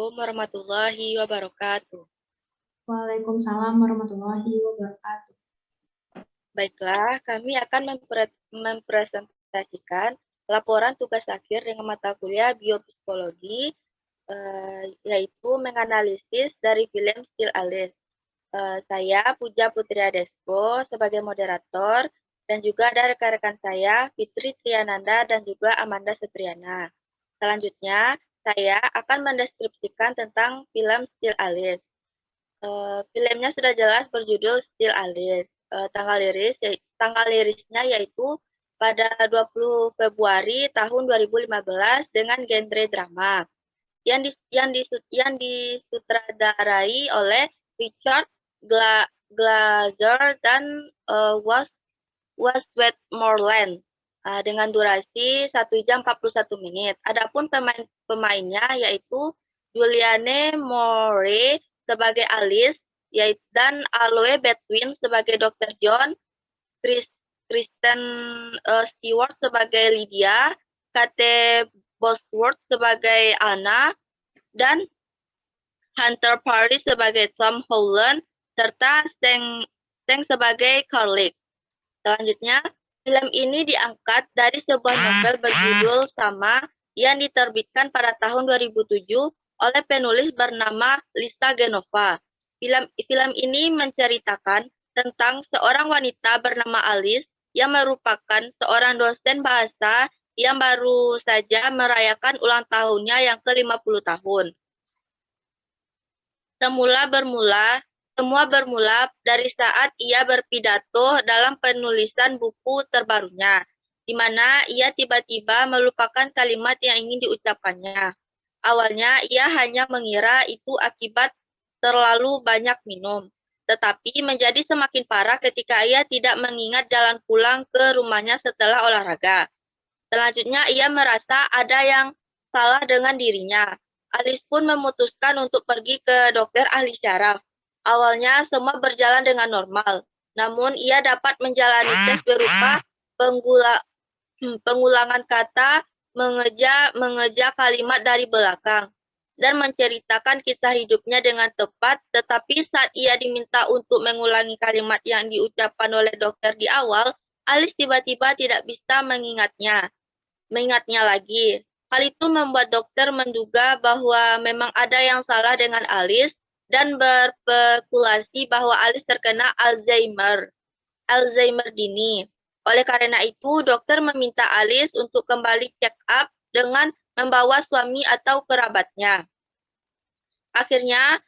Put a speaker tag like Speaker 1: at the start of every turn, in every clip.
Speaker 1: Assalamualaikum warahmatullahi wabarakatuh.
Speaker 2: Waalaikumsalam warahmatullahi wabarakatuh.
Speaker 1: Baiklah, kami akan mempresentasikan laporan tugas akhir dengan mata kuliah biopsikologi, yaitu menganalisis dari film Still Alice. Saya Puja Putri Adesko sebagai moderator, dan juga ada rekan-rekan saya Fitri Triananda dan juga Amanda Setriana. Selanjutnya, saya akan mendeskripsikan tentang film Still Alice. Filmnya sudah jelas berjudul Still Alice. Tanggal lirisnya yaitu pada 20 Februari tahun 2015 dengan genre drama yang disutradarai oleh Richard Glazer dan Westmoreland dengan durasi 1 jam 41 menit. Adapun pemainnya yaitu Julianne Moore sebagai Alice, dan Aloe Betwin sebagai Dr. John, Kristen Stewart sebagai Lydia, Kate Bosworth sebagai Anna, dan Hunter Parry sebagai Tom Holland, serta Seng sebagai Carlick. Selanjutnya, film ini diangkat dari sebuah novel berjudul sama yang diterbitkan pada tahun 2007 oleh penulis bernama Lisa Genova. Film ini menceritakan tentang seorang wanita bernama Alice yang merupakan seorang dosen bahasa yang baru saja merayakan ulang tahunnya yang ke-50 tahun. Semua bermula dari saat ia berpidato dalam penulisan buku terbarunya, di mana ia tiba-tiba melupakan kalimat yang ingin diucapkannya. Awalnya ia hanya mengira itu akibat terlalu banyak minum, tetapi menjadi semakin parah ketika ia tidak mengingat jalan pulang ke rumahnya setelah olahraga. Selanjutnya ia merasa ada yang salah dengan dirinya. Alice pun memutuskan untuk pergi ke dokter ahli syaraf. Awalnya semua berjalan dengan normal, namun ia dapat menjalani tes berupa pengulangan kata, mengeja kalimat dari belakang, dan menceritakan kisah hidupnya dengan tepat, tetapi saat ia diminta untuk mengulangi kalimat yang diucapkan oleh dokter di awal, Alice tiba-tiba tidak bisa mengingatnya lagi. Hal itu membuat dokter menduga bahwa memang ada yang salah dengan Alice dan berspekulasi bahwa Alice terkena Alzheimer dini. Oleh karena itu, dokter meminta Alice untuk kembali check up dengan membawa suami atau kerabatnya. Akhirnya,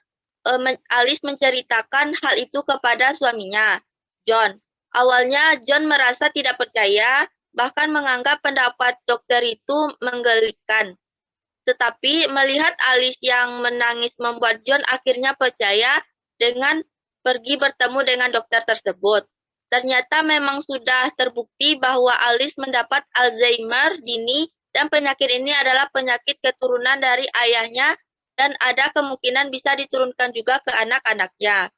Speaker 1: Alice menceritakan hal itu kepada suaminya, John. Awalnya, John merasa tidak percaya, bahkan menganggap pendapat dokter itu menggelikan. Tetapi melihat Alice yang menangis membuat John akhirnya percaya dengan pergi bertemu dengan dokter tersebut. Ternyata memang sudah terbukti bahwa Alice mendapat Alzheimer dini dan penyakit ini adalah penyakit keturunan dari ayahnya dan ada kemungkinan bisa diturunkan juga ke anak-anaknya.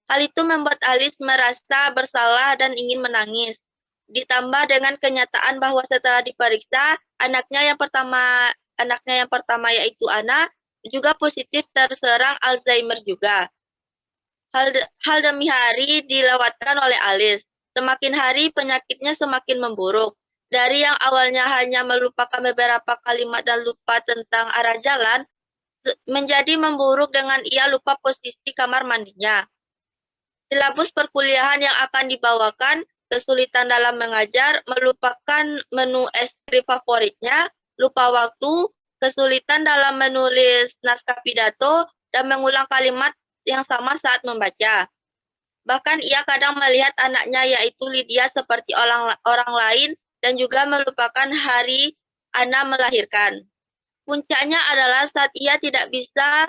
Speaker 1: Hal itu membuat Alice merasa bersalah dan ingin menangis. Ditambah dengan kenyataan bahwa setelah diperiksa, anaknya yang pertama yaitu Anna juga positif terserang Alzheimer juga. Hal demi hari dilewatkan oleh Alice. Semakin hari penyakitnya semakin memburuk. Dari yang awalnya hanya melupakan beberapa kalimat dan lupa tentang arah jalan, menjadi memburuk dengan ia lupa posisi kamar mandinya. Silabus perkuliahan yang akan dibawakan, kesulitan dalam mengajar, melupakan menu es krim favoritnya, lupa waktu, kesulitan dalam menulis naskah pidato, dan mengulang kalimat yang sama saat membaca. Bahkan ia kadang melihat anaknya yaitu Lydia seperti orang lain dan juga melupakan hari Anna melahirkan. Puncaknya adalah saat ia tidak bisa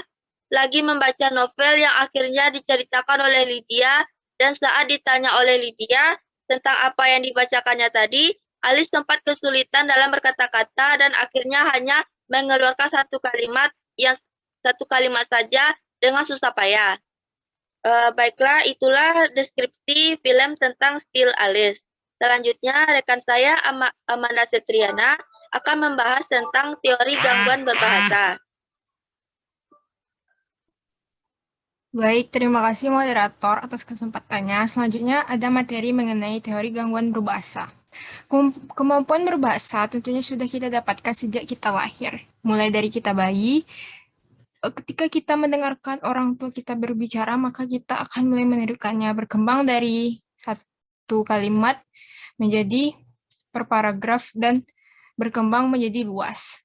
Speaker 1: lagi membaca novel yang akhirnya diceritakan oleh Lydia, dan saat ditanya oleh Lydia tentang apa yang dibacakannya tadi, Alice sempat kesulitan dalam berkata-kata dan akhirnya hanya mengeluarkan satu kalimat saja dengan susah payah. Baiklah, itulah deskripsi film tentang Still Alice. Selanjutnya, rekan saya Amanda Setriana akan membahas tentang teori gangguan berbahasa.
Speaker 3: Baik, terima kasih moderator atas kesempatannya. Selanjutnya ada materi mengenai teori gangguan berbahasa. Kemampuan berbahasa tentunya sudah kita dapatkan sejak kita lahir. Mulai dari kita bayi, ketika kita mendengarkan orang tua kita berbicara, maka kita akan mulai menirukannya, berkembang dari satu kalimat menjadi per paragraf dan berkembang menjadi luas.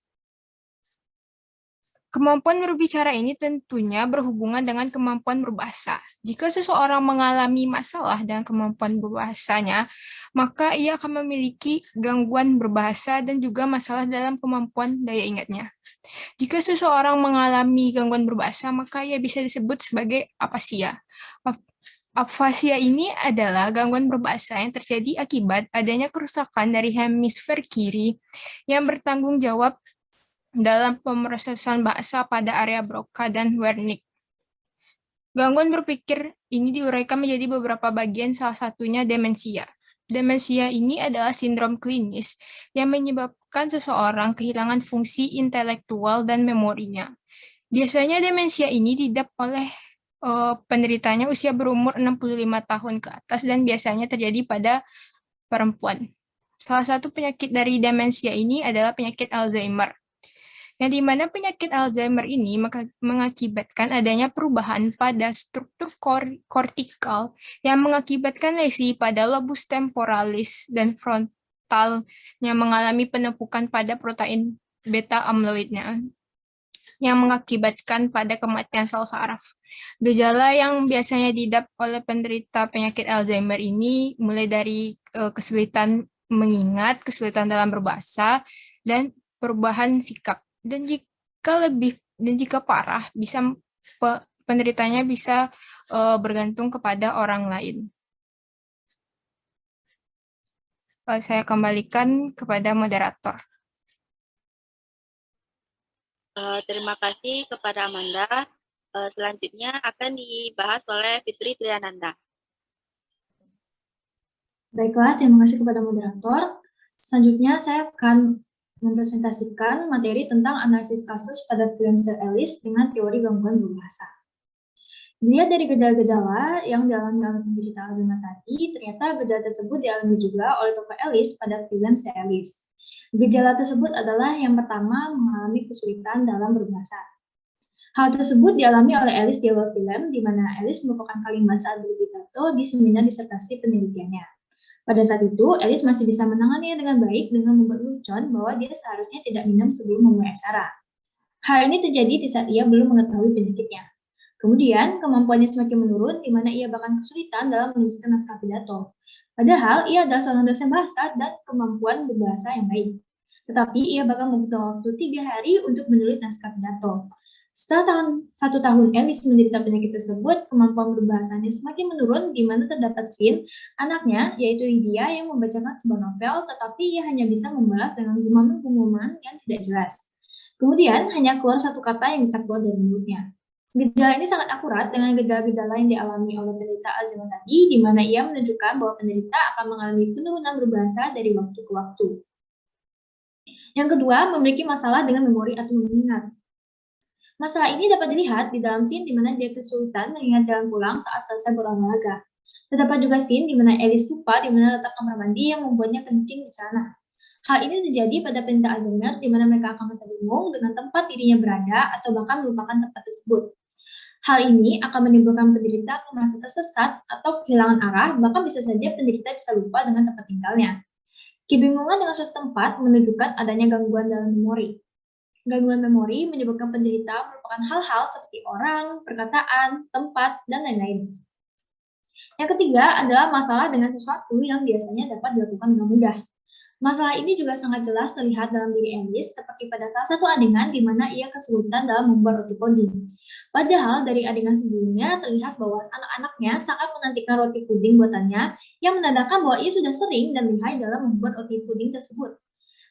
Speaker 3: Kemampuan berbicara ini tentunya berhubungan dengan kemampuan berbahasa. Jika seseorang mengalami masalah dengan kemampuan berbahasanya, maka ia akan memiliki gangguan berbahasa dan juga masalah dalam kemampuan daya ingatnya. Jika seseorang mengalami gangguan berbahasa, maka ia bisa disebut sebagai afasia. Afasia ini adalah gangguan berbahasa yang terjadi akibat adanya kerusakan dari hemisfer kiri yang bertanggung jawab dalam pemrosesan bahasa pada area Broca dan Wernicke. Gangguan berpikir ini diuraikan menjadi beberapa bagian, salah satunya demensia. Demensia ini adalah sindrom klinis yang menyebabkan seseorang kehilangan fungsi intelektual dan memorinya. Biasanya demensia ini diidap oleh penderitanya usia berumur 65 tahun ke atas dan biasanya terjadi pada perempuan. Salah satu penyakit dari demensia ini adalah penyakit Alzheimer, yang dimana penyakit Alzheimer ini mengakibatkan adanya perubahan pada struktur kortikal yang mengakibatkan lesi pada lobus temporalis dan frontal yang mengalami penumpukan pada protein beta amyloidnya yang mengakibatkan pada kematian sel saraf. Gejala yang biasanya diidap oleh penderita penyakit Alzheimer ini mulai dari kesulitan mengingat, kesulitan dalam berbahasa, dan perubahan sikap. Dan jika parah, penderitanya bisa bergantung kepada orang lain. Saya kembalikan kepada moderator.
Speaker 1: Terima kasih kepada Amanda. Selanjutnya akan dibahas oleh Fitri Triananda.
Speaker 2: Baiklah, terima kasih kepada moderator. Selanjutnya saya akan mempresentasikan materi tentang analisis kasus pada Williamson Ellis dengan teori gangguan berbahasa. Dilihat dari gejala-gejala yang dialami oleh penderita Alzheimer tadi, ternyata gejala tersebut dialami juga oleh Dr. Ellis pada Williamson Ellis. Gejala tersebut adalah yang pertama mengalami kesulitan dalam berbahasa. Hal tersebut dialami oleh Ellis di awal film, di mana Ellis merupakan kalimat saat berpidato di seminar disertasi penelitiannya. Pada saat itu, Ellis masih bisa menanganinya dengan baik dengan membuat lelucon bahwa dia seharusnya tidak minum sebelum memulai acara. Hal ini terjadi di saat ia belum mengetahui penyakitnya. Kemudian, kemampuannya semakin menurun, di mana ia bahkan kesulitan dalam menuliskan naskah pidato. Padahal, ia adalah seorang dosen bahasa dan kemampuan berbahasa yang baik. Tetapi, ia bahkan membutuhkan waktu 3 hari untuk menulis naskah pidato. Setelah 1 tahun Ellis menderita penyakit tersebut, kemampuan berbahasanya semakin menurun, di mana terdapat scene anaknya, yaitu Lydia, yang membacakan sebuah novel, tetapi ia hanya bisa membalas dengan gumaman-gumaman yang tidak jelas. Kemudian, hanya keluar satu kata yang bisa keluar dari mulutnya. Gejala ini sangat akurat dengan gejala-gejala yang dialami oleh penderita Alzheimer tadi, di mana ia menunjukkan bahwa penderita akan mengalami penurunan berbahasa dari waktu ke waktu. Yang kedua, memiliki masalah dengan memori atau mengingat. Masalah ini dapat dilihat di dalam scene di mana dia kesulitan mengingat jalan pulang saat selesai berolahraga. Terdapat juga scene di mana Ellis lupa di mana letak kamar mandi yang membuatnya kencing di sana. Hal ini terjadi pada penderita Alzheimer di mana mereka akan merasa bingung dengan tempat dirinya berada atau bahkan melupakan tempat tersebut. Hal ini akan menimbulkan penderita merasa tersesat atau kehilangan arah, bahkan bisa saja penderita bisa lupa dengan tempat tinggalnya. Kebingungan dengan suatu tempat menunjukkan adanya gangguan dalam memori. Gangguan memori menyebabkan penderita melupakan hal-hal seperti orang, perkataan, tempat, dan lain-lain. Yang ketiga adalah masalah dengan sesuatu yang biasanya dapat dilakukan dengan mudah. Masalah ini juga sangat jelas terlihat dalam diri Ellis, seperti pada salah satu adegan di mana ia kesulitan dalam membuat roti puding. Padahal dari adegan sebelumnya terlihat bahwa anak-anaknya sangat menantikan roti puding buatannya, yang menandakan bahwa ia sudah sering dan lihai dalam membuat roti puding tersebut.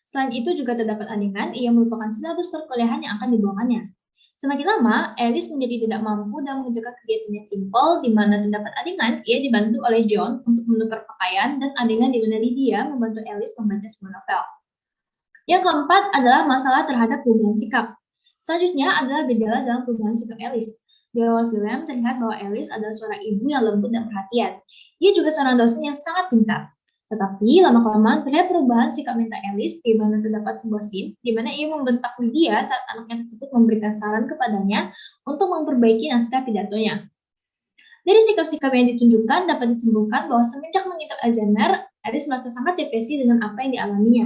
Speaker 2: Selain itu juga terdapat adegan ia merupakan silabus perkuliahan yang akan dibawakannya. Semakin lama, Ellis menjadi tidak mampu dalam mengerjakan kegiatan yang simpel, di mana terdapat adegan ia dibantu oleh John untuk menukar pakaian, dan adegan di mana Lydia membantu Ellis membaca sebuah novel. Yang keempat adalah masalah terhadap perubahan sikap. Selanjutnya adalah gejala dalam perubahan sikap Ellis. Di awal film terlihat bahwa Alice adalah seorang ibu yang lembut dan perhatian. Dia juga seorang dosen yang sangat pintar. Tetapi lama-kelamaan terlihat perubahan sikap mental Alice di mana terdapat sebuah scene di mana ia membentak Lydia saat anaknya tersebut memberikan saran kepadanya untuk memperbaiki naskah pidatonya. Dari sikap-sikap yang ditunjukkan dapat disimpulkan bahwa semenjak mengidap Alzheimer, Alice merasa sangat depresi dengan apa yang dialaminya.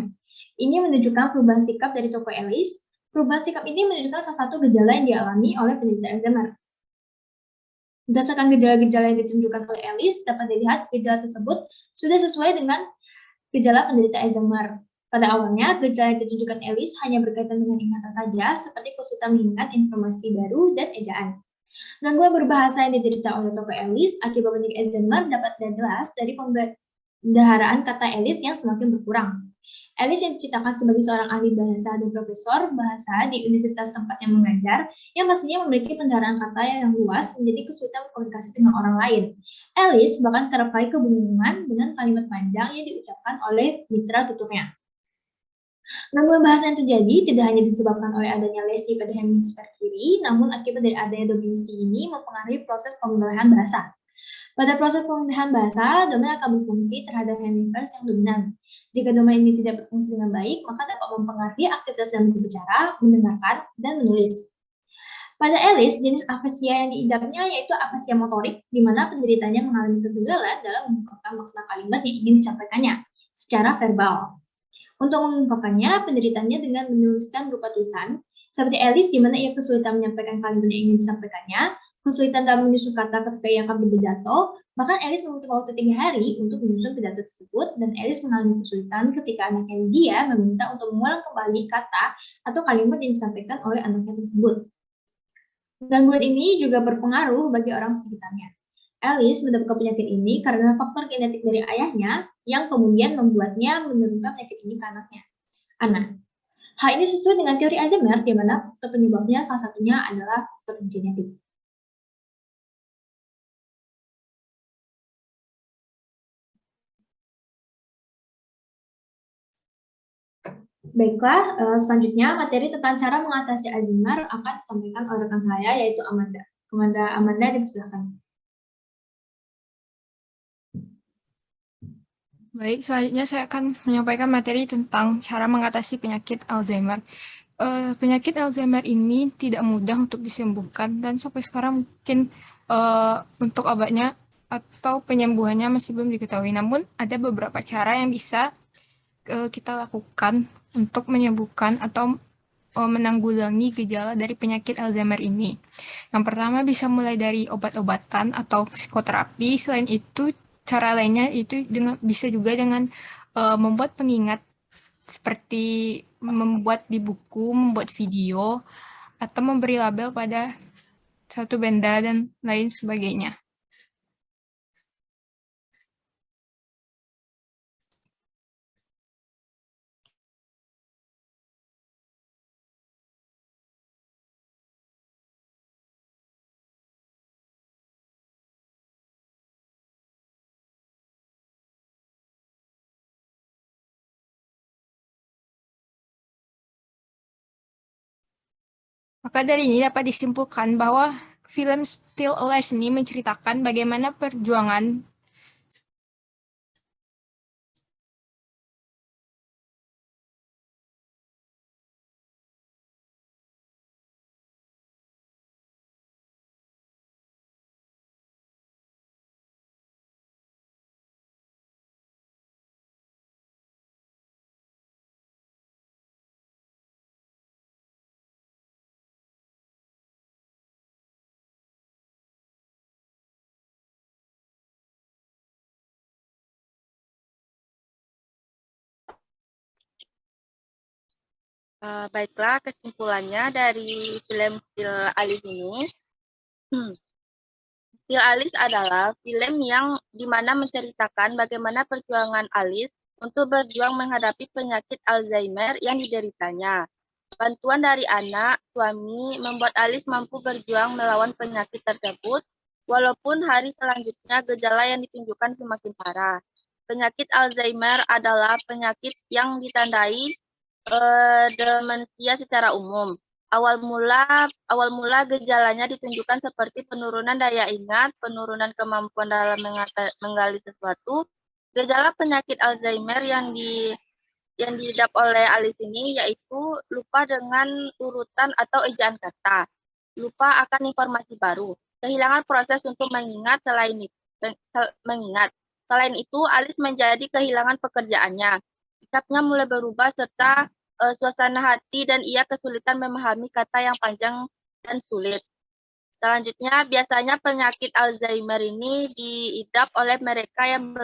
Speaker 2: Ini menunjukkan perubahan sikap dari tokoh Alice. Perubahan sikap ini menunjukkan salah satu gejala yang dialami oleh penderita Alzheimer. Berdasarkan gejala-gejala yang ditunjukkan oleh Alice, dapat dilihat gejala tersebut sudah sesuai dengan gejala penderita Alzheimer. Pada awalnya, gejala yang ditunjukkan Alice hanya berkaitan dengan ingatan saja, seperti kesulitan mengingat informasi baru dan ejaan. Gangguan berbahasa yang diderita oleh tokoh Alice akibat penyakit Alzheimer dapat terlihat jelas dari pembendaharaan kata Alice yang semakin berkurang. Alice yang diceritakan sebagai seorang ahli bahasa dan profesor bahasa di universitas tempatnya mengajar, yang pastinya memiliki pendarahan kata yang luas menjadi kesulitan berkomunikasi dengan orang lain. Alice bahkan kerap kali kebingungan dengan kalimat panjang yang diucapkan oleh mitra tuturnya. Gangguan bahasa yang terjadi tidak hanya disebabkan oleh adanya lesi pada hemisfer kiri, namun akibat dari adanya dominasi ini mempengaruhi proses pemilihan bahasa. Pada proses pemilihan bahasa, domain akan berfungsi terhadap hemisfer yang dominan. Jika domain ini tidak berfungsi dengan baik, maka dapat mempengaruhi aktivitas yang berbicara, mendengarkan, dan menulis. Pada Alice, jenis afasia yang diidapnya yaitu afasia motorik, di mana penderitanya mengalami kegagalan dalam mengungkapkan makna kalimat yang ingin disampaikannya secara verbal. Untuk mengungkapkannya, penderitanya dengan menuliskan berupa tulisan, seperti Alice di mana ia kesulitan menyampaikan kalimat yang ingin disampaikannya, kesulitan dalam menyusun kata ketika ia akan berpidato, bahkan Alice membutuhkan waktu 3 hari untuk menyusun pidato tersebut, dan Alice mengalami kesulitan ketika anaknya dia meminta untuk mengulang kembali kata atau kalimat yang disampaikan oleh anaknya tersebut. Gangguan ini juga berpengaruh bagi orang sekitarnya. Alice mendapatkan penyakit ini karena faktor genetik dari ayahnya yang kemudian membuatnya menurunkan penyakit ini ke anaknya. Hal ini sesuai dengan teori Alzheimer, di mana faktor penyebabnya salah satunya adalah faktor genetik. Baiklah, selanjutnya materi tentang cara mengatasi Alzheimer akan disampaikan oleh rekan saya, yaitu Amanda. Amanda, dipersilakan.
Speaker 3: Baik, selanjutnya saya akan menyampaikan materi tentang cara mengatasi penyakit Alzheimer. Penyakit Alzheimer ini tidak mudah untuk disembuhkan dan sampai sekarang mungkin untuk obatnya atau penyembuhannya masih belum diketahui. Namun ada beberapa cara yang bisa kita lakukan untuk menyembuhkan atau menanggulangi gejala dari penyakit Alzheimer ini. Yang pertama bisa mulai dari obat-obatan atau psikoterapi. Selain itu, cara lainnya itu bisa juga dengan membuat pengingat seperti membuat di buku, membuat video, atau memberi label pada satu benda dan lain sebagainya. Maka dari ini dapat disimpulkan bahwa film Still Alive ini menceritakan bagaimana perjuangan
Speaker 1: Baiklah, kesimpulannya dari film Still Alice ini, Still Alice adalah film yang dimana menceritakan bagaimana perjuangan Alice untuk berjuang menghadapi penyakit Alzheimer yang dideritanya. Bantuan dari anak, suami, membuat Alice mampu berjuang melawan penyakit tersebut, walaupun hari selanjutnya gejala yang ditunjukkan semakin parah. Penyakit Alzheimer adalah penyakit yang ditandai demensia secara umum. Awal mula gejalanya ditunjukkan seperti penurunan daya ingat, penurunan kemampuan dalam menggali sesuatu. Gejala penyakit Alzheimer yang diidap oleh Alice ini yaitu lupa dengan urutan atau ejaan kata, lupa akan informasi baru, kehilangan proses untuk mengingat. Selain itu, Alice menjadi kehilangan pekerjaannya. Sikapnya mulai berubah serta suasana hati dan ia kesulitan memahami kata yang panjang dan sulit. Selanjutnya, biasanya penyakit Alzheimer ini diidap oleh mereka yang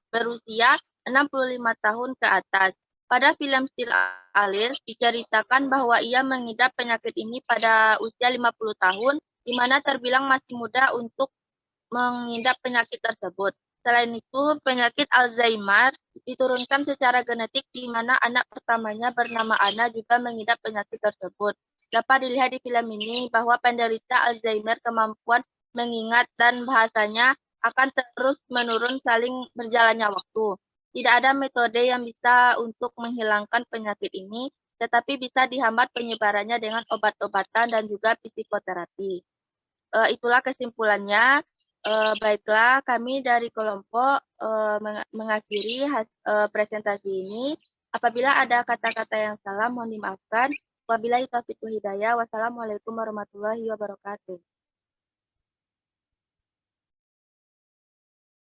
Speaker 1: berusia 65 tahun ke atas. Pada film Still Alice diceritakan bahwa ia mengidap penyakit ini pada usia 50 tahun, di mana terbilang masih muda untuk mengidap penyakit tersebut. Selain itu, penyakit Alzheimer diturunkan secara genetik di mana anak pertamanya bernama Anna juga mengidap penyakit tersebut. Dapat dilihat di film ini bahwa penderita Alzheimer kemampuan mengingat dan bahasanya akan terus menurun saling berjalannya waktu. Tidak ada metode yang bisa untuk menghilangkan penyakit ini, tetapi bisa dihambat penyebarannya dengan obat-obatan dan juga psikoterapi. Itulah kesimpulannya. Baiklah, kami dari kelompok mengakhiri presentasi ini. Apabila ada kata-kata yang salah, mohon dimaafkan. Wabillahi taufiq wal hidayah. Wassalamualaikum warahmatullahi wabarakatuh.